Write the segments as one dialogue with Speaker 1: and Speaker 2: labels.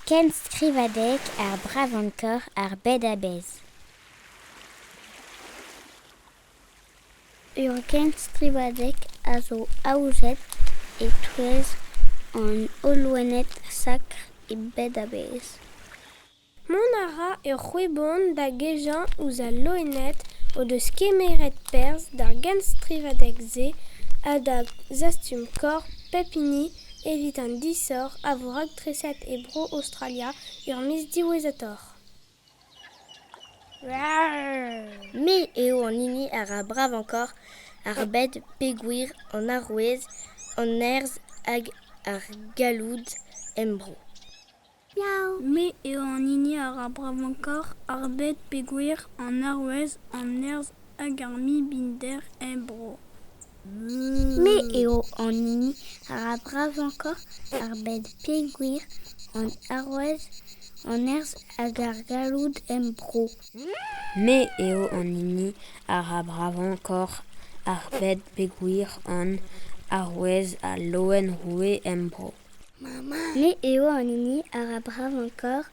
Speaker 1: Ken skrivadek bravankor bed a bez. Ken skrivadek zo aouzet et touez an olwenet sakr bed a bez.
Speaker 2: Mon ara c'hwebon da gejan ouz a loenet o deus kemeret perzh d'ar genstrivadek ze a da zastum kor pepini evit an disor a vo ragtreset e bro Australia ur miz diwezhator.
Speaker 3: Me eo an hini bravankor bed pegour an arouez, an erzh hag ar galoud embro.
Speaker 4: Me eo an hini bravankor bed pegour an arouez, an erzh hag ar mi binder embro.
Speaker 1: Me eo an hini bravankor bed pegour an arouez, an erzh hag ar galoud embro.
Speaker 5: Me eo an hini bravankor bed pegour an arouez a loen roue embro.
Speaker 1: Me eo an hini bravankor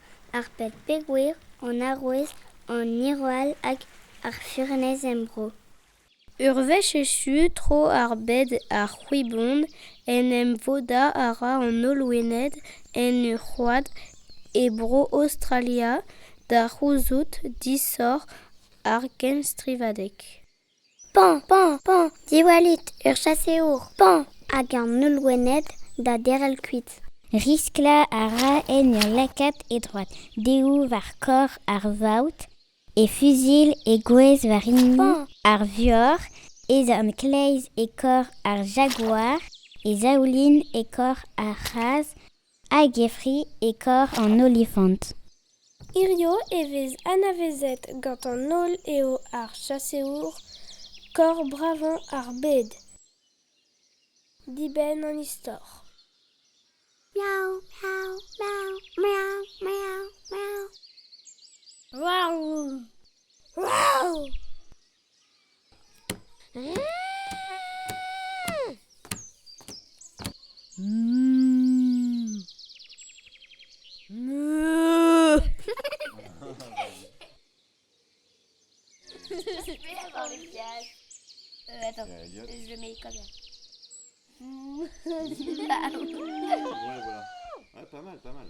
Speaker 1: bed pegour an arouez, an iroal hag ar furnez embro.
Speaker 2: Ur vechechu tro ar bed ar c'hwebon en em voda ara an olwened en ur c'hoad e bro Australia da c'houzout disor ar genstrivadek.
Speaker 1: Pan, pan, pan, diwalit, ur chaseour, pan, hag an olwened da derel kuit. Riskla a ra en ur lakat e droat, deou var kor ar vaout, e fusil e gwez var inni ar vuor, ez an kleiz e kor ar jaguar, e zaoulin e kor ar raz, hag e fri e kor an olifant.
Speaker 2: Irio vez anavezet gant an ol eo ar chaseour kor bravan ar bed. Diben an istor.
Speaker 1: Miau, miau, miau, miau, miau, miau.
Speaker 3: Waouh!
Speaker 2: Wow!
Speaker 3: Attends, je le mets comme ça.
Speaker 6: Ouais, voilà. Ouais, pas mal, pas mal.